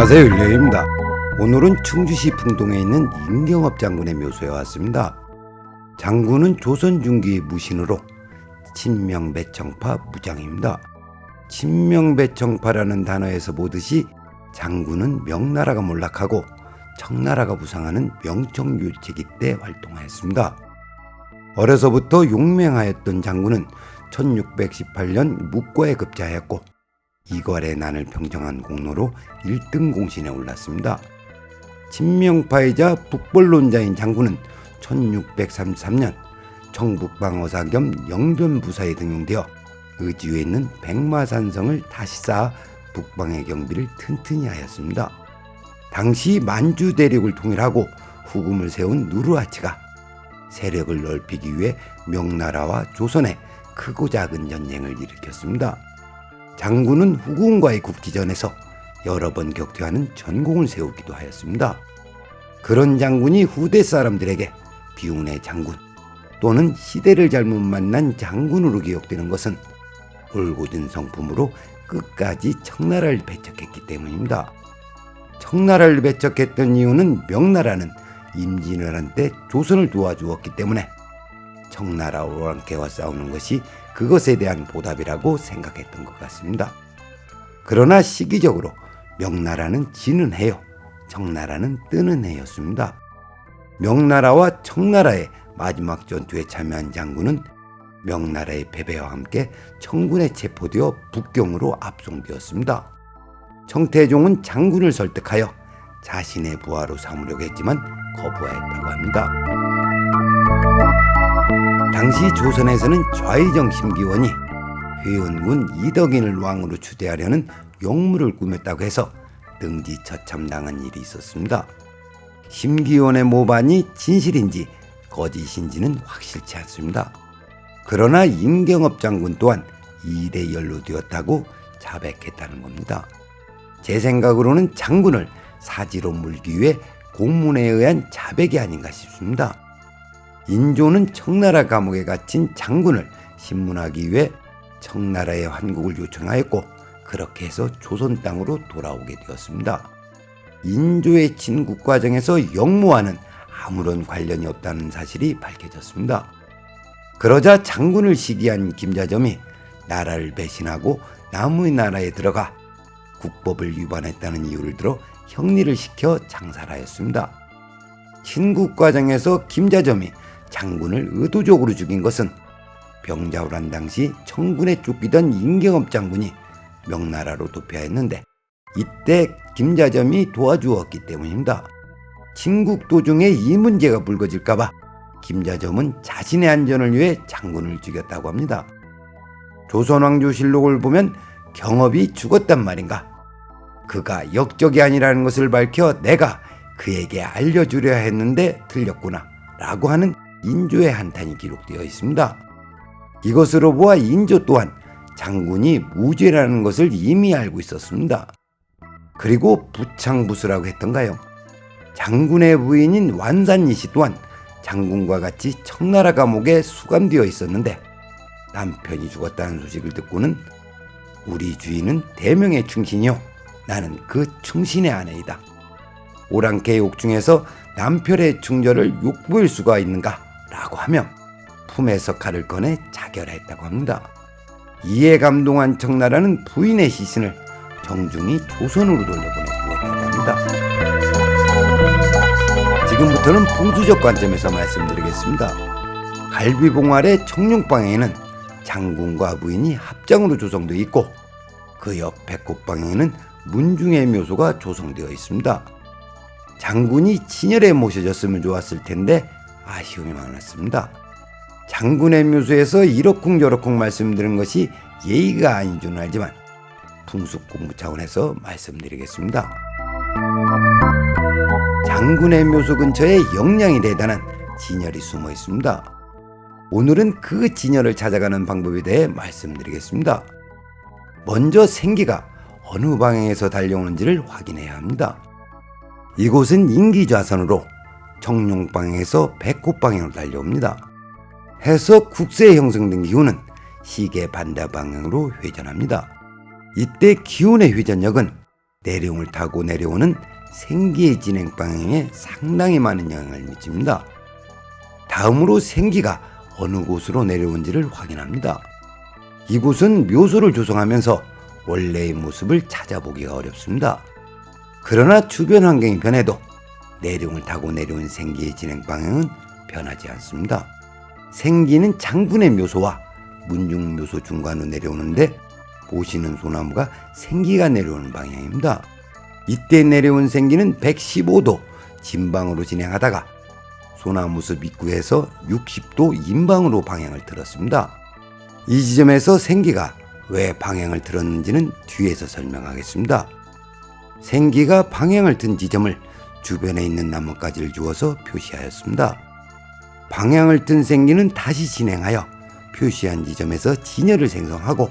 안녕하세요, 율리입니다. 오늘은 충주시 풍동에 있는 임경업 장군의 묘소에 왔습니다. 장군은 조선 중기의 무신으로 친명배청파 무장입니다. 친명배청파라는 단어에서 보듯이 장군은 명나라가 몰락하고 청나라가 부상하는 명청유체기 때 활동하였습니다. 어려서부터 용맹하였던 장군은 1618년 묵과에 급제하였고 이괄의 난을 평정한 공로로 1등 공신에 올랐습니다. 친명파이자 북벌론자인 장군은 1633년 청북방어사 겸 영변부사에 등용되어 의지에 있는 백마산성을 다시 쌓아 북방의 경비를 튼튼히 하였습니다. 당시 만주 대륙을 통일하고 후금을 세운 누르하치가 세력을 넓히기 위해 명나라와 조선에 크고 작은 전쟁을 일으켰습니다. 장군은 후금과의 국지전에서 여러 번 격퇴하는 전공을 세우기도 하였습니다. 그런 장군이 후대 사람들에게 비운의 장군 또는 시대를 잘못 만난 장군으로 기억되는 것은 올곧은 성품으로 끝까지 청나라를 배척했기 때문입니다. 청나라를 배척했던 이유는 명나라는 임진왜란 때 조선을 도와주었기 때문에 청나라 오랑캐와 싸우는 것이 그것에 대한 보답이라고 생각했던 것 같습니다. 그러나 시기적으로 명나라는 지는 해요, 청나라는 뜨는 해였습니다. 명나라와 청나라의 마지막 전투에 참여한 장군은 명나라의 패배와 함께 청군에 체포되어 북경으로 압송되었습니다. 청태종은 장군을 설득하여 자신의 부하로 삼으려고 했지만 거부하였다고 합니다. 당시 조선에서는 좌의정 심기원이 회원군 이덕인을 왕으로 추대하려는 용무를 꾸몄다고 해서 등지 처참당한 일이 있었습니다. 심기원의 모반이 진실인지 거짓인지는 확실치 않습니다. 그러나 임경업 장군 또한 이대 연루되었다고 자백했다는 겁니다. 제 생각으로는 장군을 사지로 물기 위해 공문에 의한 자백이 아닌가 싶습니다. 인조는 청나라 감옥에 갇힌 장군을 신문하기 위해 청나라의 환국을 요청하였고 그렇게 해서 조선 땅으로 돌아오게 되었습니다. 인조의 진국 과정에서 영모와는 아무런 관련이 없다는 사실이 밝혀졌습니다. 그러자 장군을 시기한 김자점이 나라를 배신하고 남의 나라에 들어가 국법을 위반했다는 이유를 들어 형리를 시켜 장살하였습니다. 진국 과정에서 김자점이 장군을 의도적으로 죽인 것은 병자호란 당시 청군에 쫓기던 임경업 장군이 명나라로 도피하였는데 이때 김자점이 도와주었기 때문입니다. 진국 도중에 이 문제가 불거질까봐 김자점은 자신의 안전을 위해 장군을 죽였다고 합니다. 조선왕조실록을 보면 경업이 죽었단 말인가? 그가 역적이 아니라는 것을 밝혀 내가 그에게 알려주려 했는데 틀렸구나 라고 하는 인조의 한탄이 기록되어 있습니다. 이것으로 보아 인조 또한 장군이 무죄라는 것을 이미 알고 있었습니다. 그리고 부창부수라고 했던가요? 장군의 부인인 완산이씨 또한 장군과 같이 청나라 감옥에 수감되어 있었는데 남편이 죽었다는 소식을 듣고는 우리 주인은 대명의 충신이요 나는 그 충신의 아내이다. 오랑캐의 옥중에서 남편의 충절을 욕보일 수가 있는가? 라고 하며 품에서 칼을 꺼내 자결했다고 합니다. 이에 감동한 청나라는 부인의 시신을 정중히 조선으로 돌려보내주었다고 합니다. 지금부터는 풍수적 관점에서 말씀드리겠습니다. 갈비봉알의 청룡방에는 장군과 부인이 합장으로 조성되어 있고 그 옆 백곡방에는 문중의 묘소가 조성되어 있습니다. 장군이 친열에 모셔졌으면 좋았을 텐데 아쉬움이 많았습니다. 장군의 묘소에서 이러쿵저러쿵 말씀드린 것이 예의가 아닌 줄 알지만 풍습 공부 차원에서 말씀드리겠습니다. 장군의 묘소 근처에 영량이 대단한 진열이 숨어 있습니다. 오늘은 그 진열을 찾아가는 방법에 대해 말씀드리겠습니다. 먼저 생기가 어느 방향에서 달려오는지를 확인해야 합니다. 이곳은 인기좌선으로 청룡방향에서 백호방향으로 달려옵니다. 해서 국세에 형성된 기운은 시계 반대 방향으로 회전합니다. 이때 기운의 회전력은 내룡을 타고 내려오는 생기의 진행 방향에 상당히 많은 영향을 미칩니다. 다음으로 생기가 어느 곳으로 내려온지를 확인합니다. 이곳은 묘소를 조성하면서 원래의 모습을 찾아보기가 어렵습니다. 그러나 주변 환경이 변해도 내룡을 타고 내려온 생기의 진행 방향은 변하지 않습니다. 생기는 장군의 묘소와 문중 묘소 중간으로 내려오는데 보시는 소나무가 생기가 내려오는 방향입니다. 이때 내려온 생기는 115도 진방으로 진행하다가 소나무 숲 입구에서 60도 인방으로 방향을 틀었습니다. 이 지점에서 생기가 왜 방향을 틀었는지는 뒤에서 설명하겠습니다. 생기가 방향을 튼 지점을 주변에 있는 나뭇가지를 주어서 표시하였습니다. 방향을 튼 생기는 다시 진행하여 표시한 지점에서 진열을 생성하고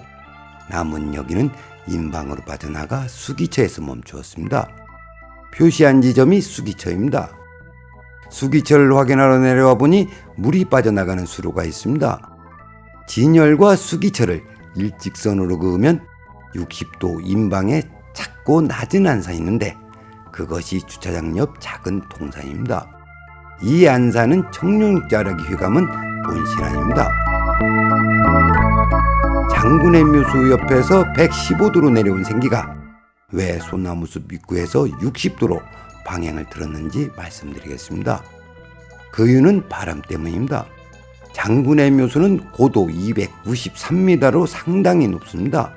남은 여기는 인방으로 빠져나가 수기처에서 멈추었습니다. 표시한 지점이 수기처입니다. 수기처를 확인하러 내려와 보니 물이 빠져나가는 수로가 있습니다. 진열과 수기처를 일직선으로 그으면 60도 인방에 작고 낮은 안산이 있는데 그것이 주차장 옆 작은 동산입니다. 이 안산은 청룡자락이 휘감은 본신안입니다. 장군의 묘소 옆에서 115도로 내려온 생기가 왜 소나무숲 입구에서 60도로 방향을 틀었는지 말씀드리겠습니다. 그 이유는 바람 때문입니다. 장군의 묘소는 고도 293m로 상당히 높습니다.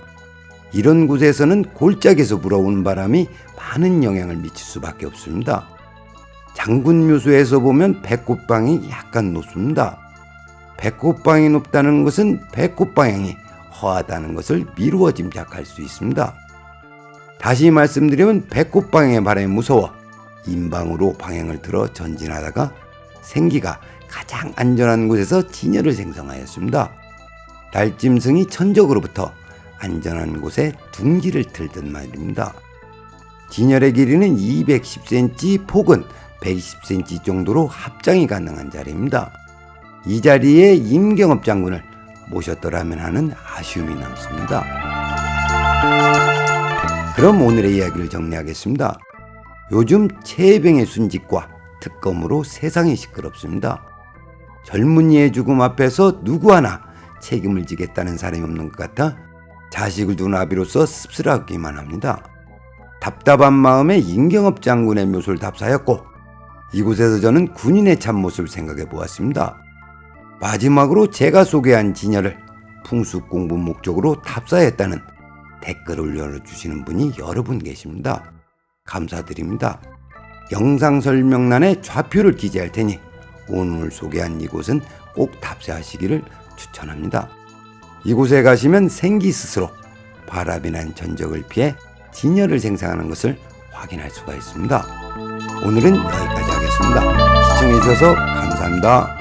이런 곳에서는 골짜기에서 불어오는 바람이 많은 영향을 미칠 수밖에 없습니다. 장군 묘소에서 보면 배꼽방이 약간 높습니다. 배꼽방이 높다는 것은 배꼽 방향이 허하다는 것을 미루어 짐작할 수 있습니다. 다시 말씀드리면 배꼽 방향의 바람이 무서워 인방으로 방향을 틀어 전진하다가 생기가 가장 안전한 곳에서 진열을 생성하였습니다. 날짐승이 천적으로부터 안전한 곳에 둥지를 틀듯 말입니다. 진열의 길이는 210cm, 폭은 120cm 정도로 합장이 가능한 자리입니다. 이 자리에 임경업 장군을 모셨더라면 하는 아쉬움이 남습니다. 그럼 오늘의 이야기를 정리하겠습니다. 요즘 최혜병의 순직과 특검으로 세상이 시끄럽습니다. 젊은이의 죽음 앞에서 누구 하나 책임을 지겠다는 사람이 없는 것 같아 자식을 둔 아비로서 씁쓸하기만 합니다. 답답한 마음에 임경업 장군의 묘소를 답사하였고 이곳에서 저는 군인의 참모습을 생각해 보았습니다. 마지막으로 제가 소개한 진열을 풍습 공부 목적으로 답사했다는 댓글을 올려주시는 분이 여러 분 계십니다. 감사드립니다. 영상 설명란에 좌표를 기재할 테니 오늘 소개한 이곳은 꼭 답사하시기를 추천합니다. 이곳에 가시면 생기 스스로 바람이 난 전적을 피해 진열을 생성하는 것을 확인할 수가 있습니다. 오늘은 여기까지 하겠습니다. 시청해 주셔서 감사합니다.